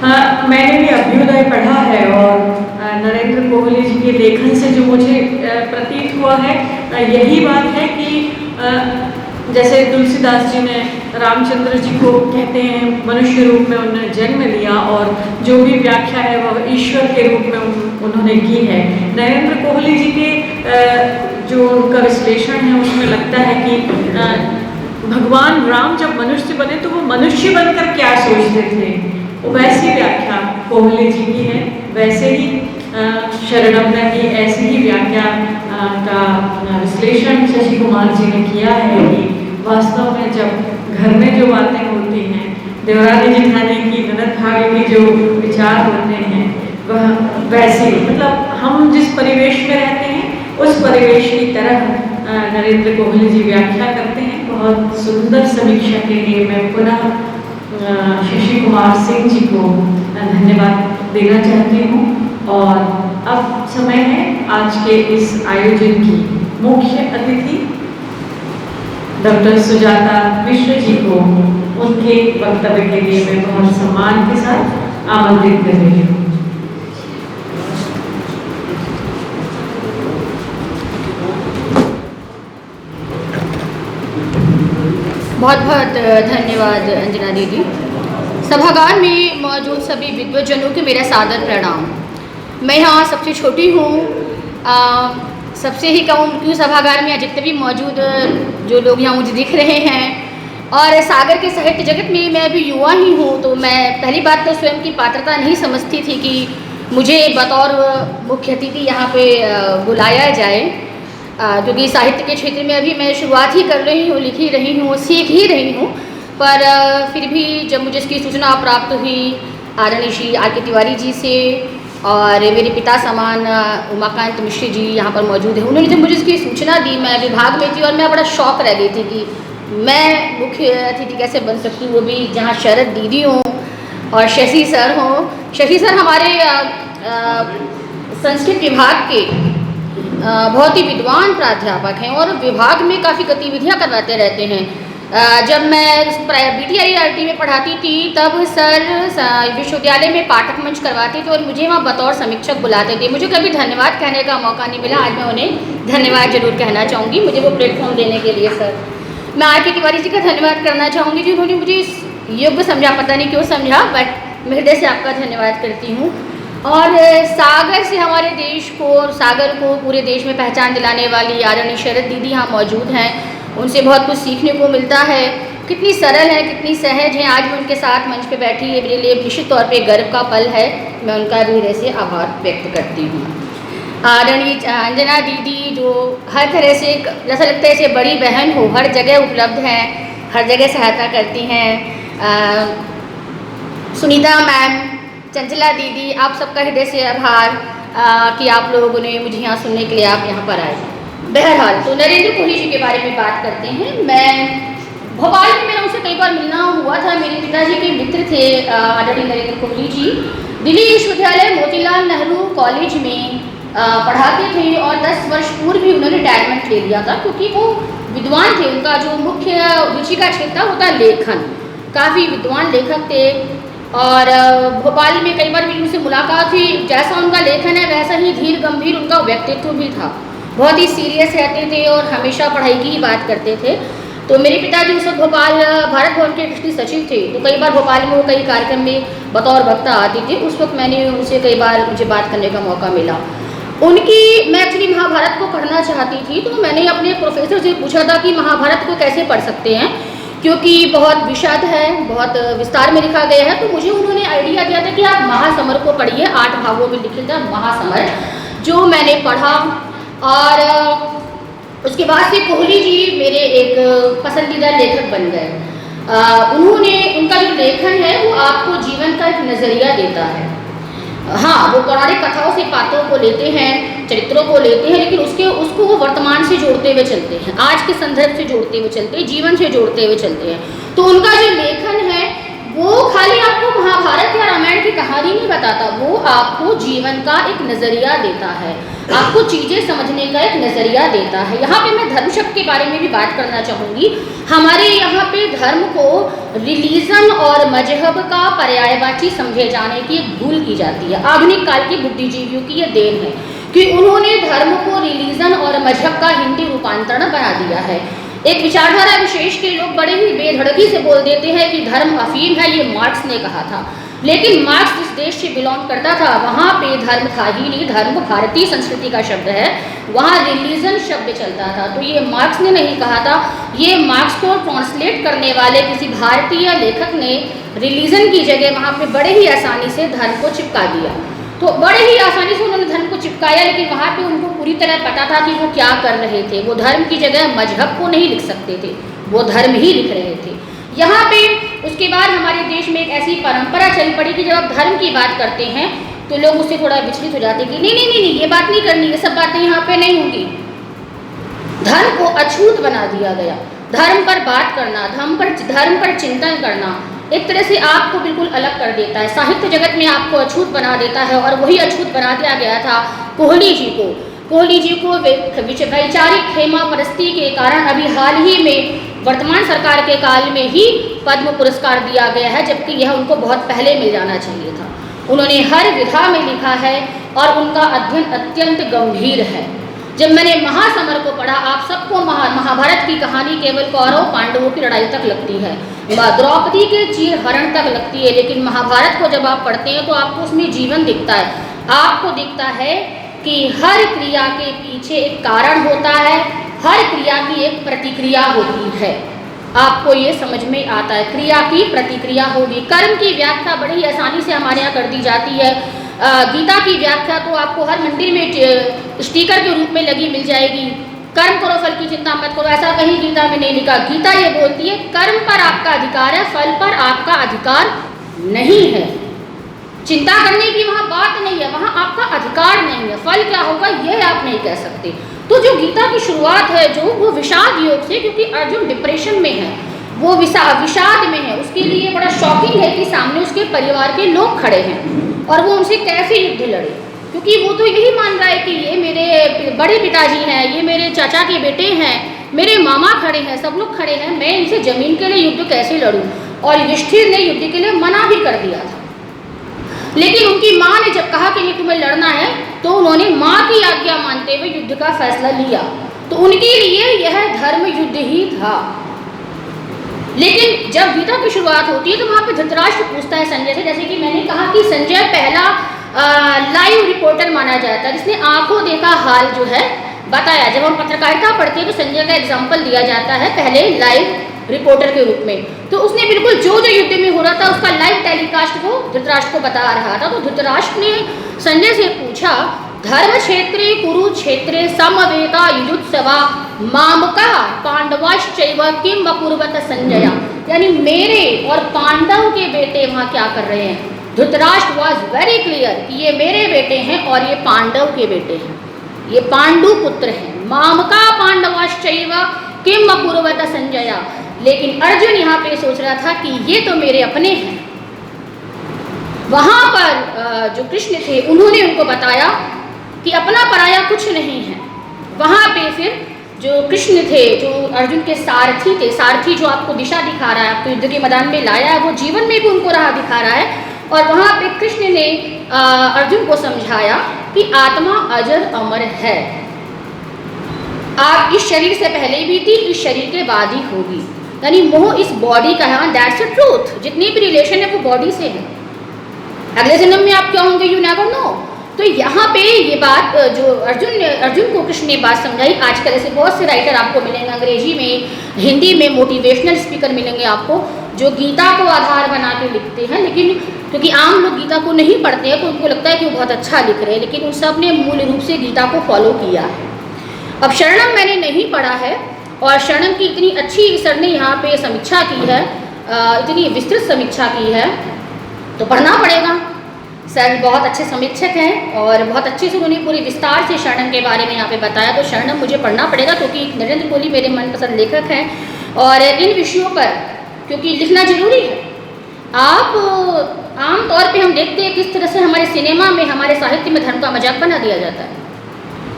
मैंने भी अभ्युदय पढ़ा है और नरेंद्र कोहली जी के लेखन से जो मुझे प्रतीत हुआ है यही बात है कि जैसे तुलसीदास जी ने रामचंद्र जी को कहते हैं मनुष्य रूप में उन्होंने जन्म लिया और जो भी व्याख्या है वह ईश्वर के रूप में उन्होंने की है। नरेंद्र कोहली जी के जो उनका विश्लेषण है उसमें लगता है कि भगवान राम जब मनुष्य बने तो वो मनुष्य बनकर क्या सोचते थे, वैसी व्याख्या कोहली जी की है। वैसे ही शरणम ने भी ऐसी ही व्याख्या का विश्लेषण शशि कुमार जी ने किया है कि वास्तव में जब घर में जो बातें होती हैं, देवरानी जेठानी की, ननद भाभी के जो विचार होते हैं, वह वैसे मतलब हम जिस परिवेश में रहते हैं उस परिवेश की तरह नरेंद्र कोहली जी व्याख्या करते हैं। बहुत सुंदर समीक्षा के लिए मैं पुनः शशि कुमार सिंह जी को धन्यवाद देना चाहती हूँ। और अब समय है आज के इस आयोजन की मुख्य अतिथि डॉक्टर सुजाता मिश्र जी को उनके वक्तव्य के लिए मैं बहुत सम्मान के साथ आमंत्रित कर रही हूँ। बहुत बहुत धन्यवाद अंजना दीदी। सभागार में मौजूद सभी विद्वजनों के मेरा सादर प्रणाम। मैं यहाँ सबसे छोटी हूँ, सबसे ही कहूँ क्योंकि सभागार में जितने भी मौजूद जो लोग यहाँ मुझे दिख रहे हैं और सागर के साहित्य जगत में मैं भी युवा ही हूँ, तो मैं पहली बात तो स्वयं की पात्रता नहीं समझती थी कि मुझे बतौर मुख्य अतिथि यहाँ पे बुलाया जाए, क्योंकि साहित्य के क्षेत्र में अभी मैं शुरुआत ही कर रही हूँ, लिख ही रही हूँ, सीख ही रही हूँ। पर फिर भी जब मुझे इसकी सूचना प्राप्त हुई आदरणीय श्री आर के तिवारी जी से और मेरे पिता समान उमाकांत मिश्र जी यहाँ पर मौजूद हैं, उन्होंने जब मुझे इसकी सूचना दी, मैं विभाग में थी और मैं बड़ा शौक रह गई थी कि मैं मुख्य अतिथि कैसे बन सकती हूँ, वो भी जहाँ शरद दीदी हों और शशि सर हों। शशि सर हमारे संस्कृत विभाग के बहुत ही विद्वान प्राध्यापक हैं और विभाग में काफ़ी गतिविधियाँ करवाते रहते हैं। जब मैं BTRERT में पढ़ाती थी तब सर विश्वविद्यालय में पाठक मंच करवाते थे और मुझे वहाँ बतौर समीक्षक बुलाते थे। मुझे कभी धन्यवाद कहने का मौका नहीं मिला, आज मैं उन्हें धन्यवाद जरूर कहना चाहूँगी मुझे वो प्लेटफॉर्म देने के लिए। सर मैं आर के तिवारी जी का धन्यवाद करना चाहूँगी जी, उन्होंने मुझे इस योग्य समझा, पता नहीं क्यों समझा, बट मैं हृदय से आपका धन्यवाद करती हूँ। और सागर से हमारे देश को और सागर को पूरे देश में पहचान दिलाने वाली आदरणीय शरद दीदी यहाँ मौजूद हैं, उनसे बहुत कुछ सीखने को मिलता है। कितनी सरल है, कितनी सहज है, आज मैं उनके साथ मंच पे बैठी है, मेरे लिए निश्चित तौर पे गर्व का पल है। मैं उनका हृदय से आभार व्यक्त करती हूँ। आदरणीय अंजना दीदी जो हर तरह से जैसा लगता है ऐसे बड़ी बहन हो, हर जगह उपलब्ध हैं, हर जगह सहायता करती हैं। सुनीता मैम, चंचला दीदी, आप सबका हृदय से आभार कि आप लोगों ने मुझे यहाँ सुनने के लिए आप यहाँ पर आए। बहरहाल तो नरेंद्र कोहली जी के बारे में बात करते हैं। मैं भोपाल में मेरा उनसे कई बार मिलना हुआ था, मेरे पिताजी के मित्र थे आदरणीय नरेंद्र कोहली जी। दिल्ली विश्वविद्यालय मोतीलाल नेहरू कॉलेज में पढ़ाते थे और 10 वर्ष पूर्व भी उन्होंने रिटायरमेंट ले लिया था, क्योंकि वो विद्वान थे। उनका जो मुख्य रुचि का क्षेत्र था वो था लेखन, काफ़ी विद्वान लेखक थे। और भोपाल में कई बार मेरी उनसे मुलाकात हुई, जैसा उनका लेखन है वैसा ही धीर गंभीर उनका व्यक्तित्व भी था। बहुत ही सीरियस रहते थे और हमेशा पढ़ाई की ही बात करते थे। तो मेरे पिताजी उस वक्त भोपाल भारत भवन के ट्रस्टी सचिव थे, तो कई बार भोपाल में वो कई कार्यक्रम में बतौर वक्ता आते थे। उस वक्त मैंने उनसे कई बार मुझे बात करने का मौका मिला। मैं एक्चुअली महाभारत को पढ़ना चाहती थी, तो मैंने अपने प्रोफेसर से पूछा था कि महाभारत को कैसे पढ़ सकते हैं, क्योंकि बहुत विशद है, बहुत विस्तार में लिखा गया है। तो मुझे उन्होंने आइडिया दिया था कि आप महासमर को पढ़िए, 8 भागों में लिखा था महासमर, जो मैंने पढ़ा। और उसके बाद से कोहली जी मेरे एक पसंदीदा लेखक बन गए। उनका जो लेखन है वो आपको जीवन का एक नज़रिया देता है। हाँ, वो पौराणिक कथाओं से पात्रों को लेते हैं, चरित्रों को लेते हैं, लेकिन उसको वो वर्तमान से जोड़ते हुए चलते हैं, आज के संदर्भ से जोड़ते हुए चलते हैं, जीवन से जोड़ते हुए चलते हैं। तो उनका जो लेखन है वो खाली आपको महाभारत या रामायण की कहानी नहीं बताता, वो आपको जीवन का एक नज़रिया देता है, आपको चीज़ें समझने का एक नज़रिया देता है। यहाँ पे मैं धर्म शब्द के बारे में भी बात करना चाहूँगी। हमारे यहाँ पे धर्म को रिलीजन और मजहब का पर्यायवाची समझे जाने की एक भूल की जाती है। आधुनिक काल के बुद्धिजीवियों की ये देन है कि उन्होंने धर्म को रिलीजन और मजहब का हिंदी रूपांतरण बना दिया है। एक विचारधारा विशेष के लोग बड़े ही बेधड़की से बोल देते हैं कि धर्म अफीम है, ये मार्क्स ने कहा था। लेकिन मार्क्स जिस देश से बिलोंग करता था वहाँ पे धर्म था ही नहीं, धर्म भारतीय संस्कृति का शब्द है, वहाँ रिलीजन शब्द चलता था। तो ये मार्क्स ने नहीं कहा था, ये मार्क्स को ट्रांसलेट करने वाले किसी भारतीय लेखक ने रिलीजन की जगह वहाँ पे बड़े ही आसानी से धर्म को चिपका दिया। तो बड़े ही आसानी से उन्होंने धर्म को चिपकाया, लेकिन वहाँ पे उनको पूरी तरह पता था कि वो क्या कर रहे थे। वो धर्म की जगह मजहब को नहीं लिख सकते थे, वो धर्म ही लिख रहे थे। यहाँ पे उसके बाद हमारे देश में एक ऐसी परंपरा चल पड़ी कि जब आप धर्म की बात करते हैं तो लोग उससे थोड़ा विचलित हो जाते हैं कि नहीं नहीं नहीं नहीं, ये बात नहीं करनी, ये सब बातें यहाँ पे नहीं होंगी। धर्म को अछूत बना दिया गया। धर्म पर बात करना, धर्म पर चिंतन करना एक तरह से आपको बिल्कुल अलग कर देता है, साहित्य जगत में आपको अछूत बना देता है। और वही अछूत बना दिया गया था कोहली जी को। कोहली जी को वैचारिक खेमा परस्ती के कारण अभी हाल ही में वर्तमान सरकार के काल में ही पद्म पुरस्कार दिया गया है, जबकि यह उनको बहुत पहले मिल जाना चाहिए था। उन्होंने हर विधा में लिखा है और उनका अध्ययन अत्यंत गंभीर है। जब मैंने महासमर को पढ़ा, आप सबको महाभारत की कहानी केवल कौरव पांडवों की लड़ाई तक लगती है, द्रौपदी के चीर हरण तक लगती है, लेकिन महाभारत को जब आप पढ़ते हैं तो आपको उसमें जीवन दिखता है। आपको दिखता है कि हर क्रिया के पीछे एक कारण होता है, हर क्रिया की एक प्रतिक्रिया होती है। आपको ये समझ में आता है, क्रिया की प्रतिक्रिया होगी। कर्म की व्याख्या बड़ी ही आसानी से हमारे यहाँ कर दी जाती है। गीता की व्याख्या तो आपको हर मंदिर में स्टिकर के रूप में लगी मिल जाएगी, कर्म करो फल की चिंता मत करो, ऐसा कहीं गीता में नहीं लिखा। गीता ये बोलती है कर्म पर आपका अधिकार है, फल पर आपका अधिकार नहीं है। चिंता करने की वहाँ बात नहीं है, वहाँ आपका अधिकार नहीं है। फल क्या होगा ये आप नहीं कह सकते। तो जो गीता की शुरुआत है जो वो विषाद योग से, क्योंकि अर्जुन डिप्रेशन में है, वो विषाद में है, उसके लिए बड़ा शॉकिंग है कि सामने उसके परिवार के लोग खड़े हैं और वो उनसे कैसे युद्ध लड़े, क्योंकि वो तो यही मान रहा है कि ये मेरे बड़े पिताजी हैं, ये मेरे चाचा के बेटे हैं, मेरे मामा खड़े हैं, सब लोग खड़े हैं, मैं इनसे जमीन के लिए युद्ध कैसे लड़ूं। और युधिष्ठिर ने युद्ध के लिए मना भी कर दिया था, लेकिन उनकी माँ ने जब कहा कि ये तुम्हें लड़ना है तो उन्होंने माँ की आज्ञा मानते हुए युद्ध का फैसला लिया। तो उनके लिए यह धर्म युद्ध ही था। लेकिन जब गीता की शुरुआत होती है तो वहाँ पे धृतराष्ट्र पूछता है संजय से, जैसे कि मैंने कहा कि संजय पहला लाइव रिपोर्टर माना जाता है जिसने आंखों देखा हाल जो है बताया। जब हम पत्रकारिता पढ़ते हैं तो संजय का एग्जाम्पल दिया जाता है पहले लाइव रिपोर्टर के रूप में। तो उसने बिल्कुल जो जो युद्ध में हो रहा था उसका लाइव टेलीकास्ट वो धृतराष्ट्र को बता रहा था। तो धृतराष्ट्र ने संजय से पूछा, धर्म क्षेत्रे कुरुक्षेत्रे समवेता युयुत्सवा मामका पांडवाश्चैव किम अकुर्वत संजय, यानी मेरे और पांडव के बेटे वहाँ क्या कर रहे हैं। धृतराष्ट्र वॉज वेरी क्लियर कि ये मेरे बेटे हैं और ये पांडव के बेटे हैं, ये पांडु पुत्र हैं। मामका पांडवाश्चैव किम अकुर्वत संजय, लेकिन अर्जुन यहाँ पे सोच रहा था कि ये तो मेरे अपने हैं। वहाँ पर जो कृष्ण थे उन्होंने उनको बताया कि अपना पराया कुछ नहीं है। वहाँ पे फिर जो कृष्ण थे, जो अर्जुन के सारथी थे, सारथी जो आपको दिशा दिखा रहा है, आपको युद्ध के मैदान में लाया है, वो जीवन में भी उनको राह दिखा रहा है। और वहाँ पे कृष्ण ने अर्जुन को समझाया कि आत्मा अजर अमर है, आप इस शरीर से पहले भी थी, इस शरीर के बाद ही होगी। यानी मोह इस बॉडी का है, दैट्स द ट्रूथ। जितनी भी रिलेशन है वो बॉडी से है। अगले जन्म में आप क्या होंगे यू नेवर नो। तो यहाँ पे ये बात जो अर्जुन को कृष्ण ने बात समझाई। आजकल ऐसे बहुत से राइटर आपको मिलेंगे, अंग्रेजी में, हिंदी में मोटिवेशनल स्पीकर मिलेंगे आपको, जो गीता को आधार बना के लिखते हैं। लेकिन क्योंकि आम लोग गीता को नहीं पढ़ते हैं तो उनको लगता है कि वो बहुत अच्छा लिख रहे हैं, लेकिन उन सब ने मूल रूप से गीता को फॉलो किया है। अब शरणम मैंने नहीं पढ़ा है, और शरणम की इतनी अच्छी सर ने यहाँ पे समीक्षा की है, इतनी विस्तृत समीक्षा की है, तो पढ़ना पड़ेगा। सर बहुत अच्छे समीक्षक हैं और बहुत अच्छे से उन्होंने पूरे विस्तार से शरणम के बारे में यहाँ पे बताया। तो शरणम मुझे पढ़ना पड़ेगा, क्योंकि नरेंद्र कोहली मेरे मनपसंद लेखक हैं और इन विषयों पर क्योंकि लिखना जरूरी है। आप आम तौर पे हम देखते हैं किस तरह से हमारे सिनेमा में, हमारे साहित्य में धर्म का मजाक बना दिया जाता है।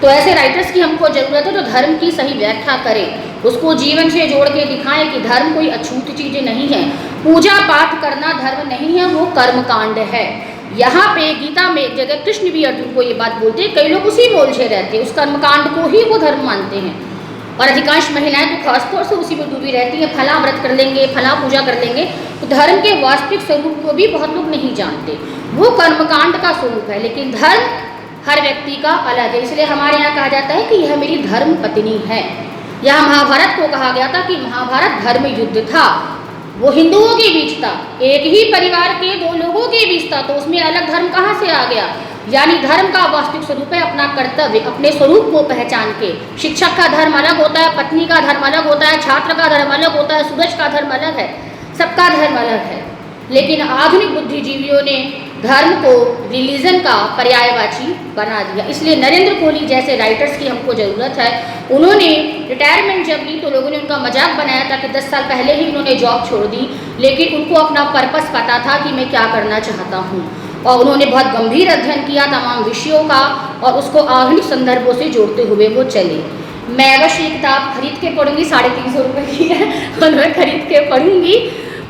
तो ऐसे राइटर्स की हमको ज़रूरत है जो धर्म की सही व्याख्या करें, उसको जीवन से जोड़ के दिखाएं कि धर्म कोई अछूत चीज़ें नहीं है, पूजा पाठ करना धर्म नहीं है, वो कर्मकांड है। यहाँ पे गीता में एक जगह कृष्ण भी अर्जुन को ये बात बोलते हैं, कई लोग उसी में उलझे रहते हैं, उस कर्मकांड को ही वो धर्म मानते हैं। और अधिकांश महिलाएं तो खासतौर से उसी में डूबी रहती हैं, फला व्रत कर लेंगे, फला पूजा कर लेंगे। तो धर्म के वास्तविक स्वरूप को भी बहुत लोग नहीं जानते, वो कर्मकांड का स्वरूप है। लेकिन धर्म हर व्यक्ति का अलग है, इसलिए हमारे यहाँ कहा जाता है कि यह मेरी धर्म पत्नी है। यहाँ महाभारत को कहा गया था कि महाभारत धर्म युद्ध था, वो हिंदुओं के बीच था, एक ही परिवार के दो लोगों के बीच था, तो उसमें अलग धर्म कहाँ से आ गया। यानी धर्म का वास्तविक स्वरूप है अपना कर्तव्य, अपने स्वरूप को पहचान के। शिक्षक का धर्म अलग होता है, पत्नी का धर्म अलग होता है, छात्र का धर्म अलग होता है, सूरज का धर्म अलग है, सबका धर्म अलग है। लेकिन आधुनिक बुद्धिजीवियों ने धर्म को रिलीजन का पर्यायवाची बना दिया। इसलिए नरेंद्र कोहली जैसे राइटर्स की हमको ज़रूरत है। उन्होंने रिटायरमेंट जब ली तो लोगों ने उनका मजाक बनाया था कि 10 साल पहले ही उन्होंने जॉब छोड़ दी, लेकिन उनको अपना पर्पस पता था कि मैं क्या करना चाहता हूँ। और उन्होंने बहुत गंभीर अध्ययन किया तमाम विषयों का और उसको आधुनिक संदर्भों से जोड़ते हुए वो चले। मैं अवश्य ये किताब खरीद के पढ़ूंगी, 350 रुपये की है और मैं खरीद के पढ़ूंगी।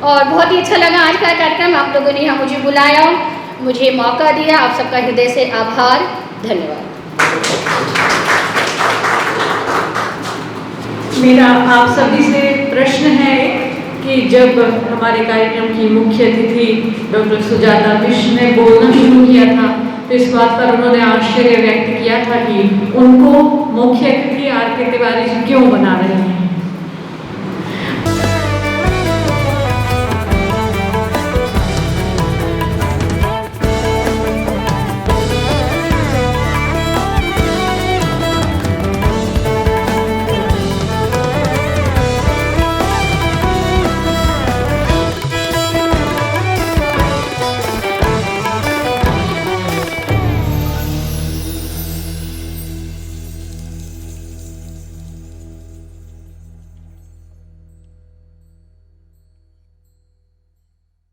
और बहुत ही अच्छा लगा आज का कार्यक्रम, आप लोगों ने यहाँ मुझे बुलाया, मुझे मौका दिया, आप सबका हृदय से आभार, धन्यवाद। मेरा आप सभी से प्रश्न है कि जब हमारे कार्यक्रम की मुख्य अतिथि डॉक्टर सुजाता मिश्र ने बोलना शुरू किया था तो इस बात पर उन्होंने आश्चर्य व्यक्त किया था कि उनको मुख्य अतिथि आर के तिवारी जी क्यों बना रहे हैं।